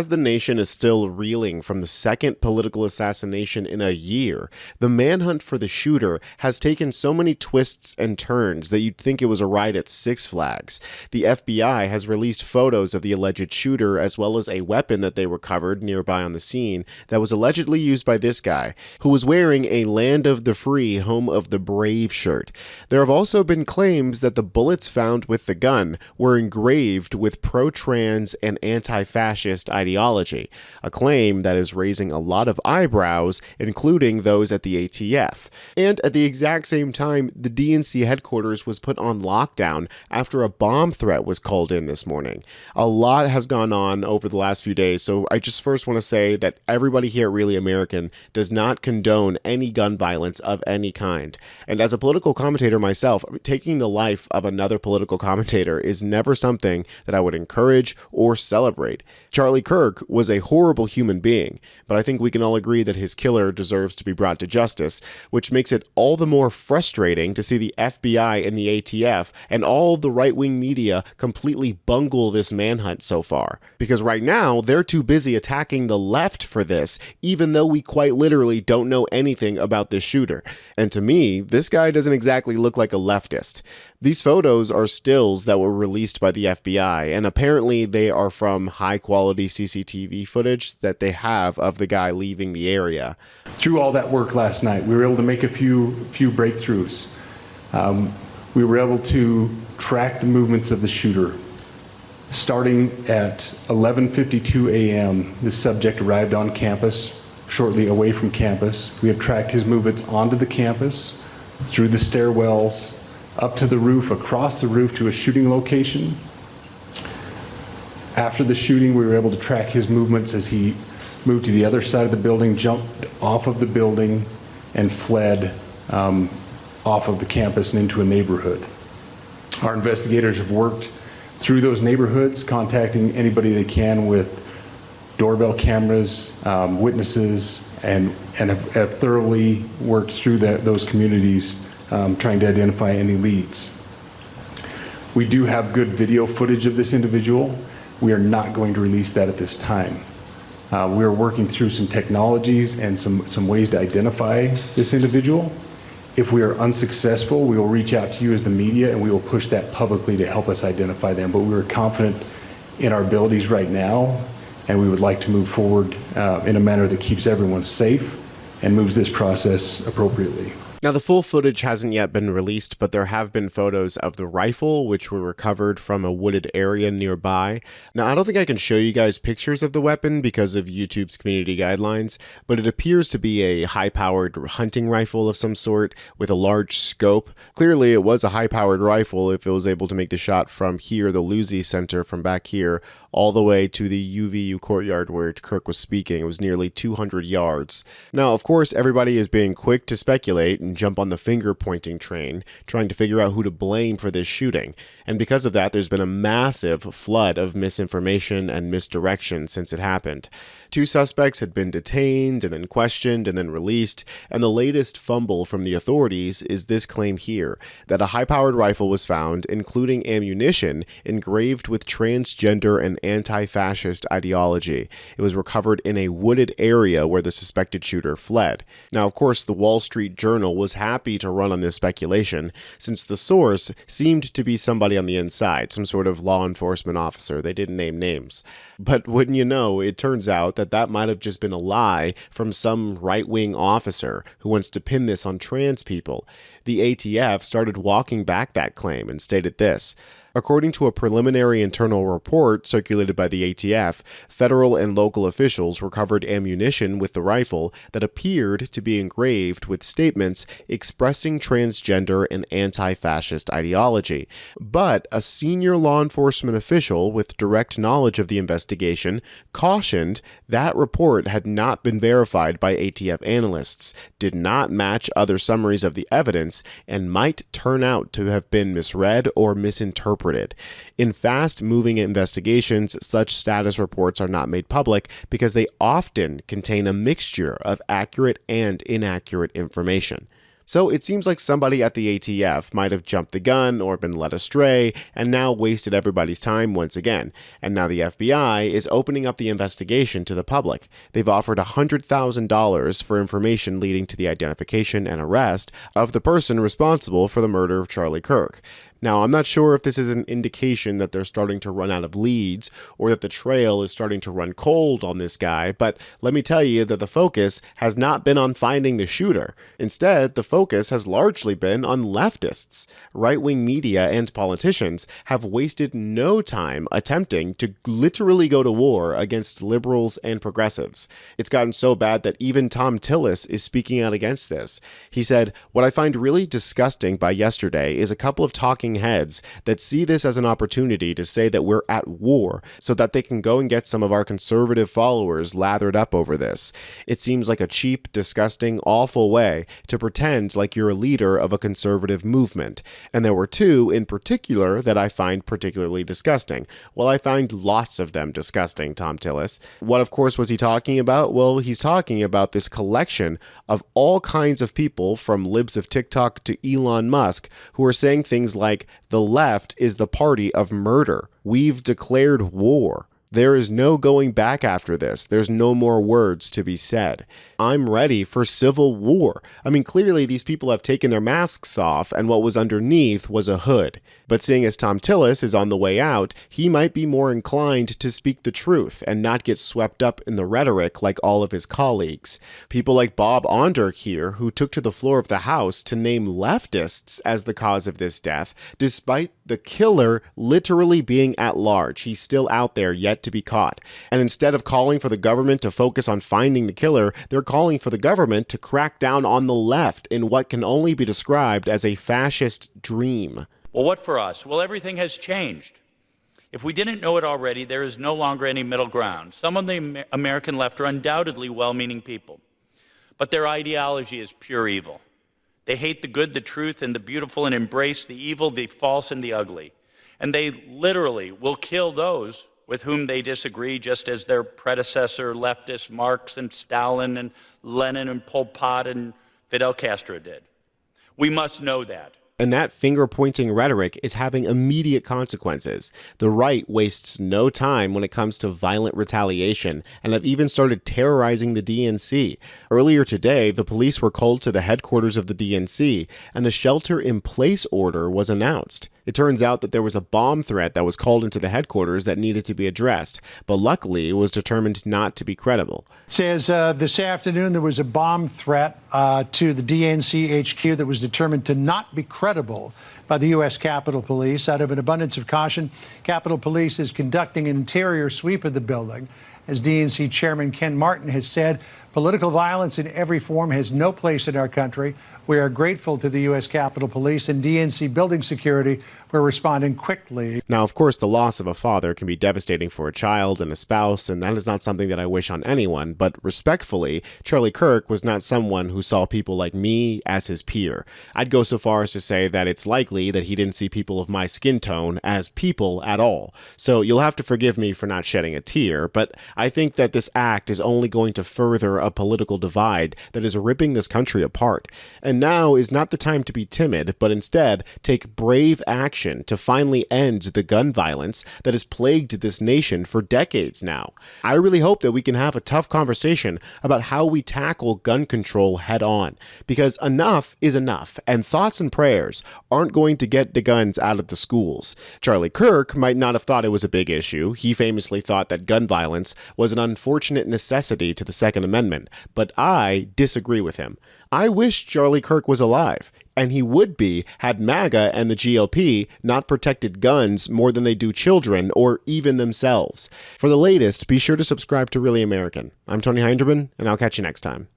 as the nation is still reeling from the second political assassination in a year, the manhunt for the shooter has taken so many twists and turns that you'd think it was a ride at Six Flags. The FBI has released photos of the alleged shooter as well as a weapon that they recovered nearby on the scene that was allegedly used by this guy, who was wearing a Land of the Free, Home of the Brave shirt. There have also been claims that the bullets found with the gun were engraved with pro-trans and anti-fascist ideology, a claim that is raising a lot of eyebrows, including those at the ATF. And at the exact same time, the DNC headquarters was put on lockdown after a bomb threat was called in this morning. A lot has gone on over the last few days, so I just first want to say that everybody here at Really American does not condone any gun violence of any kind. And as a political commentator myself, taking the life of another political commentator is never something that I would encourage or celebrate. Charlie Kirk was a horrible human being, but I think we can all agree that his killer deserves to be brought to justice, which makes it all the more frustrating to see the FBI and the ATF and all the right-wing media completely bungle this manhunt so far. Because right now, they're too busy attacking the left for this, even though we quite literally don't know anything about this shooter. And to me, this guy doesn't exactly look like a leftist. These photos are stills that were released by the FBI, and apparently they are from high-quality CCTV footage that they have of the guy leaving the area. Through all that work last night, we were able to make a few breakthroughs. We were able to track the movements of the shooter. Starting at 11:52 a.m., the subject arrived on campus, shortly away from campus. We have tracked his movements onto the campus, through the stairwells, up to the roof, across the roof to a shooting location. After the shooting, we were able to track his movements as he moved to the other side of the building, jumped off of the building, and fled off of the campus and into a neighborhood. Our investigators have worked through those neighborhoods, contacting anybody they can with doorbell cameras, witnesses, and have thoroughly worked through those communities, trying to identify any leads. We do have good video footage of this individual. We are not going to release that at this time. We are working through some technologies and some ways to identify this individual. If we are unsuccessful, we will reach out to you as the media and we will push that publicly to help us identify them. But we are confident in our abilities right now, and we would like to move forward in a manner that keeps everyone safe and moves this process appropriately. Now, the full footage hasn't yet been released, but there have been photos of the rifle, which were recovered from a wooded area nearby. Now, I don't think I can show you guys pictures of the weapon because of YouTube's community guidelines, but it appears to be a high-powered hunting rifle of some sort with a large scope. Clearly, it was a high-powered rifle if it was able to make the shot from here, the Luzi Center, from back here, all the way to the UVU courtyard where Kirk was speaking. It was nearly 200 yards. Now, of course, everybody is being quick to speculate and jump on the finger-pointing train, trying to figure out who to blame for this shooting. And because of that, there's been a massive flood of misinformation and misdirection since it happened. 2 suspects had been detained and then questioned and then released, and the latest fumble from the authorities is this claim here, that a high-powered rifle was found, including ammunition, engraved with transgender and anti-fascist ideology. It was recovered in a wooded area where the suspected shooter fled. Now, of course, the Wall Street Journal was happy to run on this speculation, since the source seemed to be somebody on the inside, some sort of law enforcement officer. They didn't name names. But wouldn't you know, it turns out that might have just been a lie from some right-wing officer who wants to pin this on trans people. The ATF started walking back that claim and stated this: according to a preliminary internal report circulated by the ATF, federal and local officials recovered ammunition with the rifle that appeared to be engraved with statements expressing transgender and anti-fascist ideology. But a senior law enforcement official with direct knowledge of the investigation cautioned that report had not been verified by ATF analysts, did not match other summaries of the evidence, and might turn out to have been misread or misinterpreted. In fast-moving investigations, such status reports are not made public because they often contain a mixture of accurate and inaccurate information. So it seems like somebody at the ATF might have jumped the gun or been led astray and now wasted everybody's time once again. And now the FBI is opening up the investigation to the public. They've offered $100,000 for information leading to the identification and arrest of the person responsible for the murder of Charlie Kirk. Now, I'm not sure if this is an indication that they're starting to run out of leads or that the trail is starting to run cold on this guy, but let me tell you that the focus has not been on finding the shooter. Instead, the focus has largely been on leftists. Right-wing media and politicians have wasted no time attempting to literally go to war against liberals and progressives. It's gotten so bad that even Tom Tillis is speaking out against this. He said, "What I find really disgusting by yesterday is a couple of talking heads that see this as an opportunity to say that we're at war so that they can go and get some of our conservative followers lathered up over this. It seems like a cheap, disgusting, awful way to pretend like you're a leader of a conservative movement. And there were two in particular that I find particularly disgusting." Well, I find lots of them disgusting, Tom Tillis. What, of course, was he talking about? Well, he's talking about this collection of all kinds of people, from libs of TikTok to Elon Musk, who are saying things like, "The left is the party of murder. We've declared war. There is no going back after this. There's no more words to be said. I'm ready for civil war." I mean, clearly these people have taken their masks off and what was underneath was a hood. But seeing as Tom Tillis is on the way out, he might be more inclined to speak the truth and not get swept up in the rhetoric like all of his colleagues. People like Bob Onderk here, who took to the floor of the House to name leftists as the cause of this death, despite the killer literally being at large. He's still out there yet to be caught. And instead of calling for the government to focus on finding the killer, they're calling for the government to crack down on the left in what can only be described as a fascist dream. Well, what for us? Well, everything has changed. If we didn't know it already, there is no longer any middle ground. Some of the American left are undoubtedly well-meaning people, but their ideology is pure evil. They hate the good, the truth, and the beautiful, and embrace the evil, the false, and the ugly. And they literally will kill those with whom they disagree, just as their predecessor, leftists Marx and Stalin and Lenin and Pol Pot and Fidel Castro did. We must know that. And that finger-pointing rhetoric is having immediate consequences. The right wastes no time when it comes to violent retaliation and have even started terrorizing the DNC. Earlier today, the police were called to the headquarters of the DNC, and a shelter-in-place order was announced. It turns out that there was a bomb threat that was called into the headquarters that needed to be addressed, but luckily it was determined not to be credible. It says this afternoon there was a bomb threat to the DNC HQ that was determined to not be credible by the U.S. Capitol Police. Out of an abundance of caution, Capitol Police is conducting an interior sweep of the building. As DNC Chairman Ken Martin has said, political violence in every form has no place in our country. We are grateful to the U.S. Capitol Police and DNC building security for responding quickly. Now, of course, the loss of a father can be devastating for a child and a spouse, and that is not something that I wish on anyone, but respectfully, Charlie Kirk was not someone who saw people like me as his peer. I'd go so far as to say that it's likely that he didn't see people of my skin tone as people at all. So you'll have to forgive me for not shedding a tear, but I think that this act is only going to further a political divide that is ripping this country apart. And now is not the time to be timid, but instead take brave action to finally end the gun violence that has plagued this nation for decades now. I really hope that we can have a tough conversation about how we tackle gun control head on, because enough is enough, and thoughts and prayers aren't going to get the guns out of the schools. Charlie Kirk might not have thought it was a big issue. He famously thought that gun violence was an unfortunate necessity to the Second Amendment, but I disagree with him. I wish Charlie Kirk was alive, and he would be had MAGA and the GOP not protected guns more than they do children or even themselves. For the latest, be sure to subscribe to Really American. I'm Tony Hinderman, and I'll catch you next time.